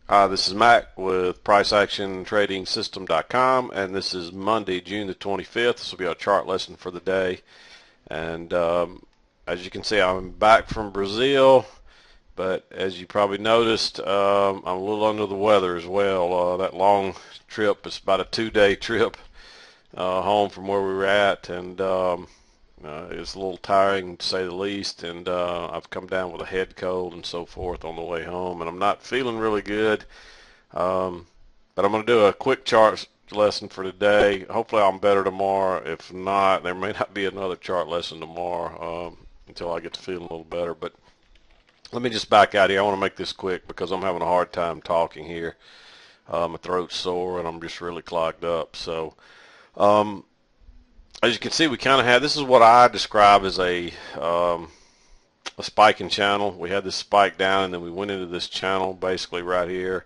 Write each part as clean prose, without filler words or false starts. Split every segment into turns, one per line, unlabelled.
This is Mac with PriceActionTradingSystem.com, and this is Monday, June the 25th. This will be our chart lesson for the day. And as you can see, I'm back from Brazil, but as you probably noticed, I'm a little under the weather as well. That long trip, it's about a 2-day trip home from where we were at, and it's a little tiring to say the least, and I've come down with a head cold and so forth on the way home, and I'm not feeling really good. But I'm going to do a quick chart lesson for today. Hopefully I'm better tomorrow. If not, there may not be another chart lesson tomorrow until I get to feeling a little better. But let me just back out here. I want to make this quick because I'm having a hard time talking here. My throat's sore and I'm just really clogged up. So as you can see, we kind of had, this is what I describe as a spiking channel. We had this spike down and then we went into this channel basically right here.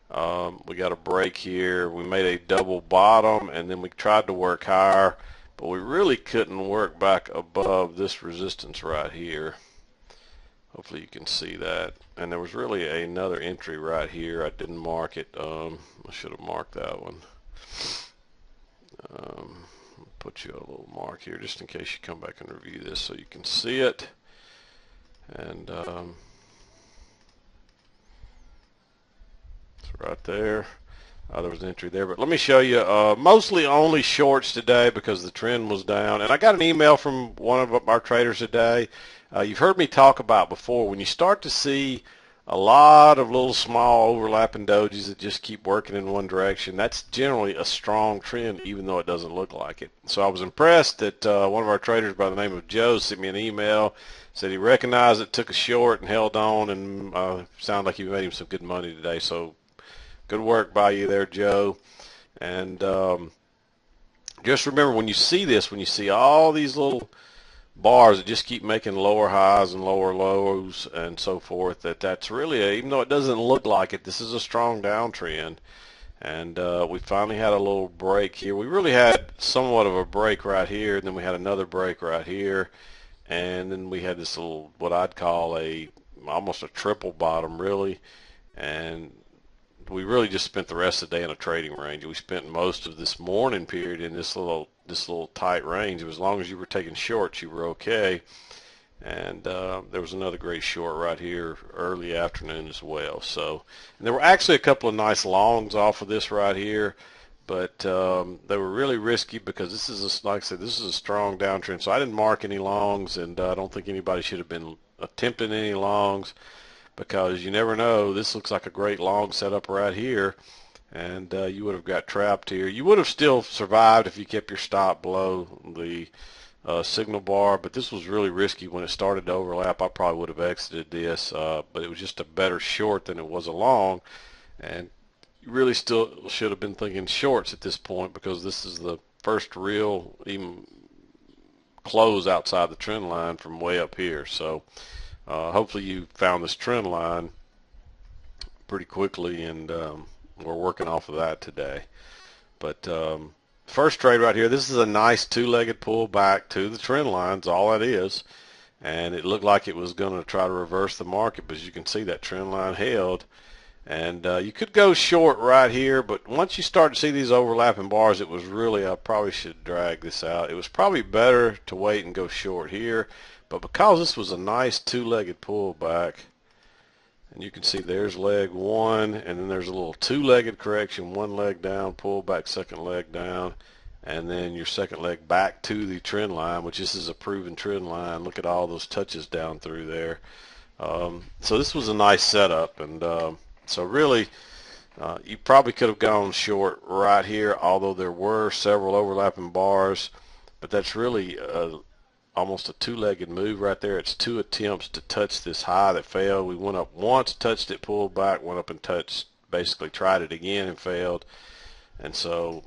We got a break here. We made a double bottom and then we tried to work higher, but we really couldn't work back above this resistance right here. Hopefully you can see that. And there was really another entry right here. I didn't mark it. I should have marked that one. Put you a little mark here just in case you come back and review this so you can see it. And it's right there. There was an entry there, but let me show you mostly only shorts today because the trend was down. And I got an email from one of our traders today. You've heard me talk about before, when you start to see a lot of little small overlapping dojis that just keep working in one direction, that's generally a strong trend even though it doesn't look like it. So I was impressed that one of our traders by the name of Joe sent me an email, said he recognized it, took a short and held on, and sounded like he made him some good money today. So good work by you there, Joe. And just remember, when you see this, when you see all these little bars that just keep making lower highs and lower lows and so forth, that's really even though it doesn't look like it, this is a strong downtrend. And we finally had a little break here. We really had somewhat of a break right here, and then we had another break right here, and then we had this little, what I'd call almost a triple bottom really. And we really just spent the rest of the day in a trading range. We spent most of this morning period in this little tight range. As long as you were taking shorts, you were okay. And there was another great short right here early afternoon as well. So, and there were actually a couple of nice longs off of this right here, but they were really risky because this is like I said, this is a strong downtrend. So I didn't mark any longs, and I don't think anybody should have been attempting any longs, because you never know. This looks like a great long setup right here, and you would have got trapped here. You would have still survived if you kept your stop below the signal bar, but this was really risky when it started to overlap. I probably would have exited this, but it was just a better short than it was a long, and you really still should have been thinking shorts at this point, because this is the first real even close outside the trend line from way up here. So hopefully you found this trend line pretty quickly, and we're working off of that today. But first trade right here, this is a nice two-legged pull back to the trend lines, all that is. And it looked like it was going to try to reverse the market, but as you can see, that trend line held. And you could go short right here, but once you start to see these overlapping bars, it was really, I probably should drag this out. It was probably better to wait and go short here. But because this was a nice two-legged pullback, and you can see there's leg one, and then there's a little two-legged correction, one leg down, pullback, second leg down, and then your second leg back to the trend line, which this is a proven trend line. Look at all those touches down through there. So this was a nice setup, and so really you probably could have gone short right here, although there were several overlapping bars, but that's really almost a two-legged move right there. It's two attempts to touch this high that failed. We went up once, touched it, pulled back, went up and touched, basically tried it again and failed. And so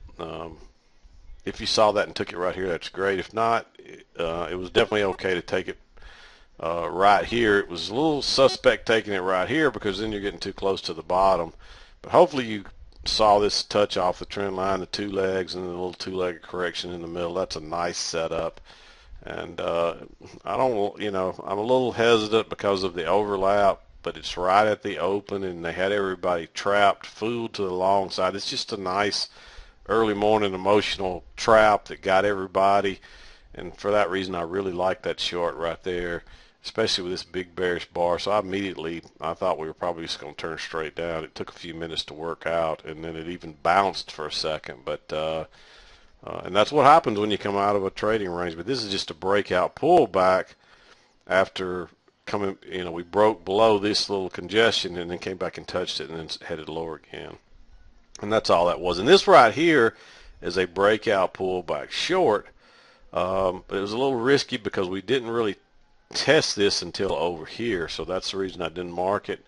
if you saw that and took it right here, that's great. If not, it was definitely okay to take it right here. It was a little suspect taking it right here because then you're getting too close to the bottom. But hopefully you saw this touch off the trend line, the two legs, and the little two-legged correction in the middle. That's a nice setup. And I don't, I'm a little hesitant because of the overlap but it's right at the open, and they had everybody trapped, fooled to the long side. It's just a nice early morning emotional trap that got everybody, and for that reason I really like that short right there, especially with this big bearish bar. So I thought we were probably just going to turn straight down. It took a few minutes to work out, and then it even bounced for a second, but and that's what happens when you come out of a trading range. But this is just a breakout pullback after coming, we broke below this little congestion and then came back and touched it and then headed lower again. And that's all that was. And this right here is a breakout pullback short, but it was a little risky because we didn't really test this until over here. So that's the reason I didn't mark it.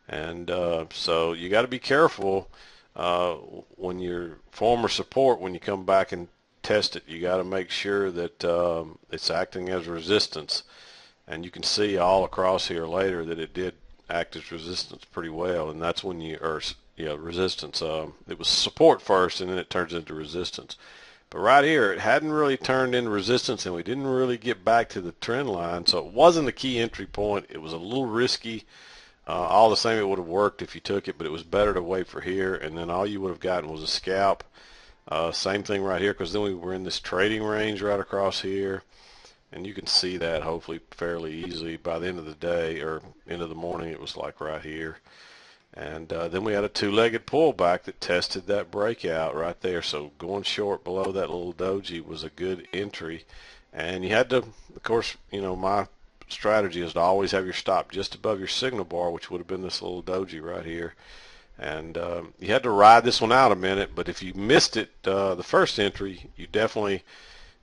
And so you got to be careful when your former support, when you come back and test it, you got to make sure that it's acting as resistance. And you can see all across here later that it did act as resistance pretty well, and that's when resistance. It was support first, and then it turns into resistance. But right here, it hadn't really turned into resistance, and we didn't really get back to the trend line, so it wasn't a key entry point. It was a little risky. All the same, it would have worked if you took it, but it was better to wait for here, and then all you would have gotten was a scalp. Same thing right here, because then we were in this trading range right across here. And you can see that hopefully fairly easily by the end of the day or end of the morning. It was like right here. And then we had a two-legged pullback that tested that breakout right there. So going short below that little doji was a good entry. And you had to, of course, my strategy is to always have your stop just above your signal bar, which would have been this little doji right here. And you had to ride this one out a minute. But if you missed it, the first entry, you definitely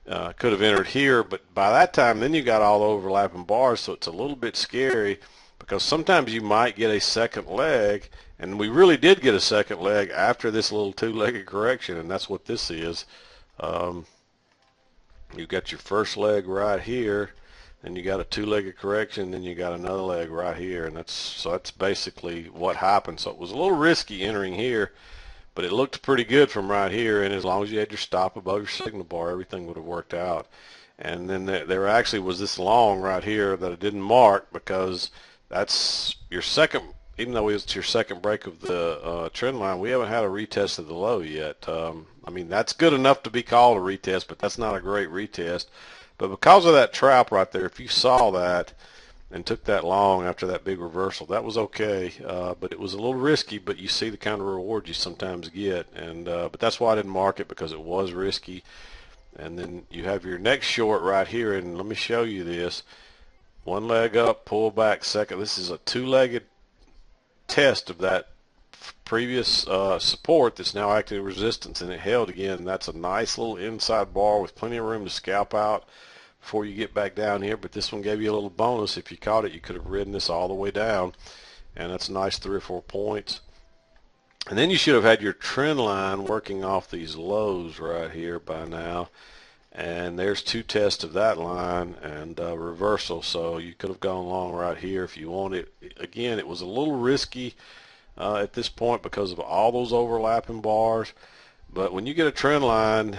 could have entered here, but by that time then you got all the overlapping bars, so it's a little bit scary because sometimes you might get a second leg, and we really did get a second leg after this little two-legged correction, and that's what this is. You got your first leg right here, then you got a two-legged correction, then you got another leg right here, and that's basically what happened. So it was a little risky entering here, but it looked pretty good from right here, and as long as you had your stop above your signal bar, everything would have worked out. And then there actually was this long right here that I didn't mark because that's your second, even though it's your second break of the trend line, we haven't had a retest of the low yet. I mean, that's good enough to be called a retest, but that's not a great retest. But because of that trap right there, if you saw that and took that long after that big reversal, that was okay, but it was a little risky, but you see the kind of reward you sometimes get, and but that's why I didn't mark it, because it was risky. And then you have your next short right here, and let me show you this. One leg up, pull back, second. This is a two-legged test of that previous support that's now acting as resistance, and it held again. That's a nice little inside bar with plenty of room to scalp out before you get back down here, but this one gave you a little bonus. If you caught it, you could have ridden this all the way down, and that's a nice 3 or 4 points. And then you should have had your trend line working off these lows right here by now, and there's 2 tests of that line and reversal, so you could have gone long right here if you wanted. Again, it was a little risky at this point because of all those overlapping bars, but when you get a trend line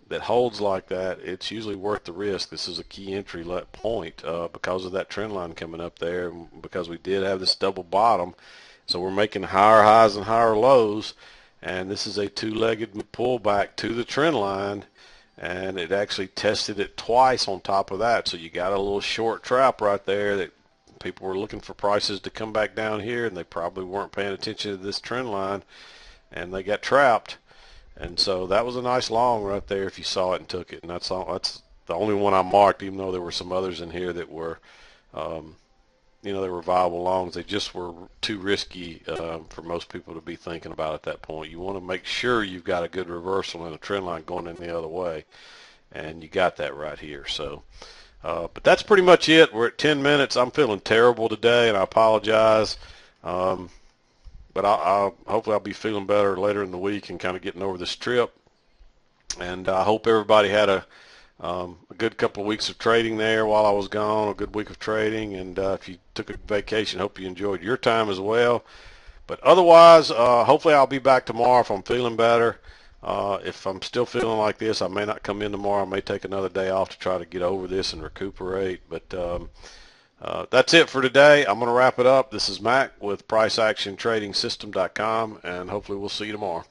that holds like that, it's usually worth the risk. This is a key entry point because of that trend line coming up there, because we did have this double bottom, so we're making higher highs and higher lows, and this is a two-legged pullback to the trend line, and it actually tested it twice on top of that. So you got a little short trap right there that people were looking for prices to come back down here, and they probably weren't paying attention to this trend line, and they got trapped. And so that was a nice long right there if you saw it and took it. And that's the only one I marked, even though there were some others in here that were, they were viable longs. They just were too risky for most people to be thinking about at that point. You want to make sure you've got a good reversal and a trend line going in the other way. And you got that right here. So, but that's pretty much it. We're at 10 minutes. I'm feeling terrible today, and I apologize. But hopefully I'll be feeling better later in the week and kind of getting over this trip. And I hope everybody had a good couple of weeks of trading there while I was gone, a good week of trading. And if you took a vacation, hope you enjoyed your time as well. But otherwise, hopefully I'll be back tomorrow if I'm feeling better. If I'm still feeling like this, I may not come in tomorrow. I may take another day off to try to get over this and recuperate. But That's it for today. I'm going to wrap it up. This is Mac with PriceActionTradingSystem.com, and hopefully we'll see you tomorrow.